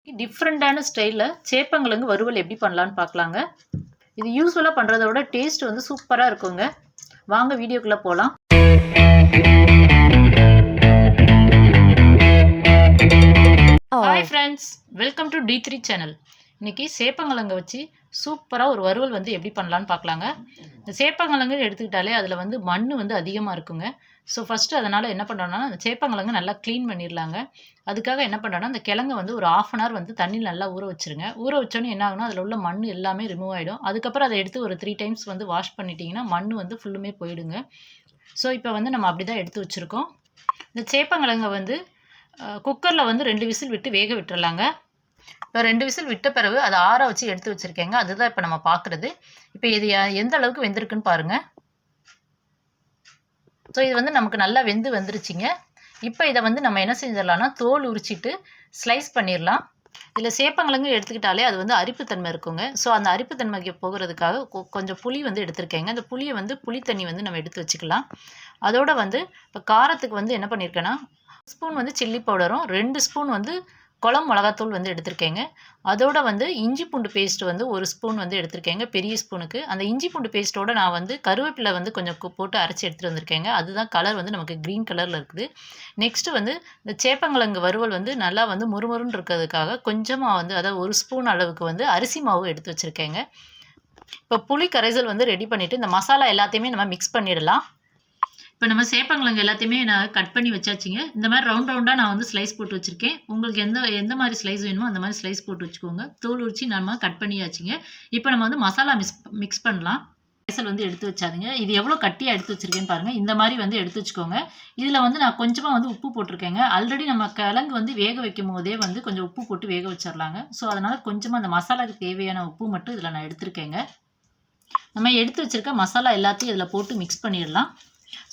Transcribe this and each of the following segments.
டிஃப்ரெண்டான ஸ்டைலில் சேப்பங்கிழங்கு வறுவல் எப்படி பண்ணலான்னு பார்க்கலாங்க. இது யூஸ்வலாக பண்ணுறத விட டேஸ்ட் வந்து சூப்பராக இருக்குங்க. வாங்க வீடியோக்குள்ளே போகலாம். Hi friends, welcome to D3 channel. இன்றைக்கி சேப்பங்கிழங்கை வச்சு சூப்பராக ஒரு வறுவல் வந்து எப்படி பண்ணலான்னு பார்க்கலாங்க. இந்த சேப்பங்கிழங்கு எடுத்துக்கிட்டாலே அதில் வந்து மண் வந்து அதிகமாக இருக்குங்க. ஸோ ஃபஸ்ட்டு அதனால் என்ன பண்ணுறோன்னா, அந்த சேப்பங்கிழங்கு நல்லா க்ளீன் பண்ணிடலாங்க. அதுக்காக என்ன பண்ணுறோன்னா, அந்த கிழங்கை வந்து ஒரு 1/2 அன் ஹவர் வந்து தண்ணியில் நல்லா ஊற வச்சுருங்க. ஊற வச்சோன்னே என்ன ஆகுனா, அதில் உள்ள மண் எல்லாமே ரிமூவ் ஆகிடும். அதுக்கப்புறம் அதை எடுத்து ஒரு 3 டைம்ஸ் வந்து வாஷ் பண்ணிட்டீங்கன்னா மண் வந்து ஃபுல்லுமே போயிடுங்க. ஸோ இப்போ வந்து நம்ம அப்படி தான் எடுத்து வச்சுருக்கோம். இந்த சேப்பங்கிழங்கை வந்து குக்கரில் வந்து 2 விசில் விட்டு வேக விட்டுறலாங்க. இப்போ 2 விசில் விட்ட பிறகு அதை ஆற வச்சு எடுத்து வச்சுருக்கேங்க. அதுதான் இப்போ நம்ம பார்க்குறது. இப்போ இது எந்த அளவுக்கு வெந்திருக்குன்னு பாருங்கள். ஸோ இது வந்து நமக்கு நல்லா வந்துருச்சுங்க. இப்போ இதை வந்து நம்ம என்ன செஞ்சிடலாம்னா, தோல் உரிச்சிட்டு ஸ்லைஸ் பண்ணிடலாம். இதில் சேப்பங்கிழங்கு எடுத்துக்கிட்டாலே அது வந்து அரிப்புத்தன்மை இருக்குங்க. ஸோ அந்த அரிப்புத்தன்மைக்கு போகிறதுக்காக கொஞ்சம் புளி வந்து எடுத்திருக்கேங்க. அந்த புளியை வந்து புளி தண்ணி வந்து நம்ம எடுத்து வச்சுக்கலாம். அதோட வந்து இப்போ காரத்துக்கு வந்து என்ன பண்ணியிருக்கேன்னா, ஸ்பூன் வந்து சில்லி பவுடரும் 2 ஸ்பூன் வந்து குழம்பு மிளகாத்தூள் வந்து எடுத்திருக்கேங்க. அதோட வந்து இஞ்சி பூண்டு பேஸ்ட் வந்து 1 ஸ்பூன் வந்து எடுத்திருக்கேங்க, பெரிய ஸ்பூனுக்கு. அந்த இஞ்சி பூண்டு பேஸ்ட்டோட நான் வந்து கருவேப்பிலை வந்து கொஞ்சம் போட்டு அரைச்சி எடுத்துகிட்டு வந்திருக்கேங்க. அதுதான் கலர் வந்து நமக்கு க்ரீன் கலரில் இருக்குது. நெக்ஸ்ட்டு வந்து இந்த சேப்பங்கிழங்கு வறுவல் வந்து நல்லா வந்து முறுமுறுன்னு இருக்கிறதுக்காக கொஞ்சமாக வந்து அதாவது 1 ஸ்பூன் அளவுக்கு வந்து அரிசி மாவு எடுத்து வச்சுருக்கேங்க. இப்போ புளி கரைசல் வந்து ரெடி பண்ணிவிட்டு இந்த மசாலா எல்லாத்தையுமே நம்ம மிக்ஸ் பண்ணிடலாம். இப்போ நம்ம சேப்பங்கிழங்கு எல்லாத்தையுமே நான் கட் பண்ணி வச்சாச்சுங்க. இந்த மாதிரி ரவுண்டாக நான் வந்து ஸ்லைஸ் போட்டு வச்சுருக்கேன். உங்களுக்கு எந்த மாதிரி ஸ்லைஸ் வேணுமோ அந்த மாதிரி ஸ்லைஸ் போட்டு வச்சுக்கோங்க. தோல் உரிச்சு நம்ம கட் பண்ணியாச்சுங்க. இப்போ நம்ம வந்து மசாலா மிக்ஸ் பண்ணலாம். கரைசல் வந்து எடுத்து வச்சாதுங்க. இது எவ்வளோ கட்டியாக எடுத்து வச்சுருக்கேன்னு பாருங்கள். இந்த மாதிரி வந்து எடுத்து வச்சுக்கோங்க. இதில் வந்து நான் கொஞ்சமாக வந்து உப்பு போட்டிருக்கேங்க. ஆல்ரெடி நம்ம கிழங்கு வந்து வேக வைக்கும் போதே வந்து கொஞ்சம் உப்பு போட்டு வேக வச்சிடலாங்க. ஸோ அதனால் கொஞ்சமாக அந்த மசாலாவுக்கு தேவையான உப்பு மட்டும் இதில் நான் எடுத்திருக்கேங்க. நம்ம எடுத்து வச்சுருக்க மசாலா எல்லாத்தையும் இதில் போட்டு மிக்ஸ் பண்ணிடலாம்.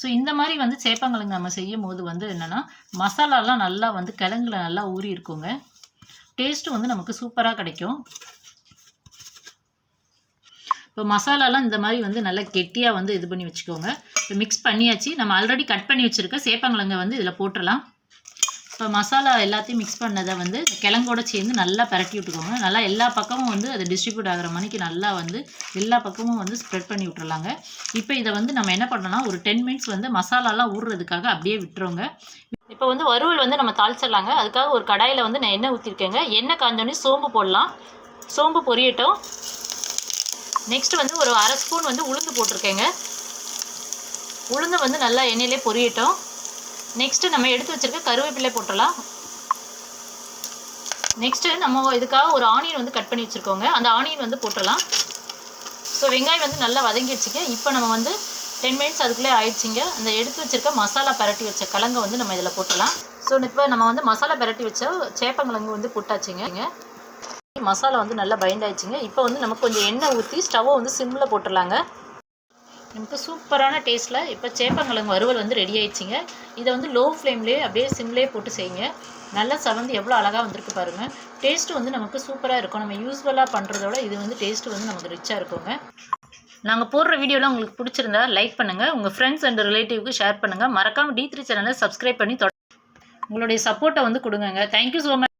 ஸோ இந்த மாதிரி வந்து சேப்பங்கிழங்கு நம்ம செய்யும் போது வந்து என்னென்னா, மசாலாலாம் நல்லா வந்து கிழங்குல நல்லா ஊறி இருக்குங்க. டேஸ்ட்டு வந்து நமக்கு சூப்பராக கிடைக்கும். இப்போ மசாலாலாம் இந்த மாதிரி வந்து நல்லா கெட்டியாக வந்து இது பண்ணி வச்சுக்கோங்க. இப்போ மிக்ஸ் பண்ணியாச்சு. நம்ம ஆல்ரெடி கட் பண்ணி வச்சுருக்க சேப்பங்கிழங்கை வந்து இதில் போட்டுடலாம். இப்போ மசாலா எல்லாத்தையும் மிக்ஸ் பண்ணதை வந்து கிழங்கோட சேர்ந்து நல்லா பரட்டி விட்டுக்கோங்க. நல்லா எல்லா பக்கமும் வந்து அது டிஸ்ட்ரிபியூட் ஆகிற மணிக்கு நல்லா வந்து எல்லா பக்கமும் வந்து ஸ்ப்ரெட் பண்ணி விட்டுறலாங்க. இப்போ இதை வந்து நம்ம என்ன பண்ணோம்னா, ஒரு 10 மினிட்ஸ் வந்து மசாலாலாம் ஊறுறதுக்காக அப்படியே விட்டுருவோங்க. இப்போ வந்து வறுவல் வந்து நம்ம தாளிச்சிடலாங்க. அதுக்காக ஒரு கடாயில் வந்து நான் எண்ணெய் ஊற்றிருக்கேங்க. எண்ணெய் காஞ்சோடனே சோம்பு போடலாம். சோம்பு பொரியட்டும். நெக்ஸ்ட் வந்து ஒரு 1/2 ஸ்பூன் வந்து உளுந்து போட்டிருக்கேங்க. உளுந்து வந்து நல்லா எண்ணெயிலே பொரியட்டும். நெக்ஸ்ட்டு நம்ம எடுத்து வச்சுருக்க கருவேப்பிலை போட்டுடலாம். நெக்ஸ்ட்டு நம்ம இதுக்காக ஒரு ஆனியன் வந்து கட் பண்ணி வச்சுருக்கோங்க. அந்த ஆனியன் வந்து போட்டுடலாம். ஸோ வெங்காயம் வந்து நல்லா வதங்கிடுச்சுங்க. இப்போ நம்ம வந்து 10 மினிட்ஸ் அதுக்குள்ளே ஆயிடுச்சிங்க. அந்த எடுத்து வச்சுருக்க மசாலா பரட்டி வச்ச கிழங்கை வந்து நம்ம இதில் போட்டுடலாம். ஸோ இப்போ நம்ம வந்து மசாலா பரட்டி வச்ச சேப்பங்கிழங்கு வந்து போட்டாச்சுங்க. மசாலா வந்து நல்லா பைண்ட் ஆயிடுச்சுங்க. இப்போ வந்து நமக்கு கொஞ்சம் எண்ணெய் ஊற்றி ஸ்டவ்வை வந்து சிம்மில் போட்டுடலாங்க. நமக்கு சூப்பரான டேஸ்ட்டில் இப்போ சேப்பங்கிழங்கு வறுவல் வந்து ரெடி ஆயிடுச்சுங்க. இதை வந்து லோ ஃப்ளேம்லேயே அப்படியே சிம்லேயே போட்டு செய்யுங்க. நல்லா சவந்து எவ்வளோ அழகாக வந்திருக்கு பாருங்கள். டேஸ்ட்டு வந்து நமக்கு சூப்பராக இருக்கும். நம்ம யூஸ்வலாக பண்ணுறதோட இது வந்து டேஸ்ட்டு வந்து நமக்கு ரிச்சாக இருக்குங்க. நாங்கள் போடுற வீடியோலாம் உங்களுக்கு பிடிச்சிருந்தா லைக் பண்ணுங்கள். உங்கள் ஃப்ரெண்ட்ஸ் அண்ட் ரிலேட்டிவ்க்கு ஷேர் பண்ணுங்கள். மறக்காமல் D3 சேனலை சப்ஸ்கிரைப் பண்ணி உங்களுடைய சப்போர்ட்டை வந்து கொடுங்க. Thank you so much.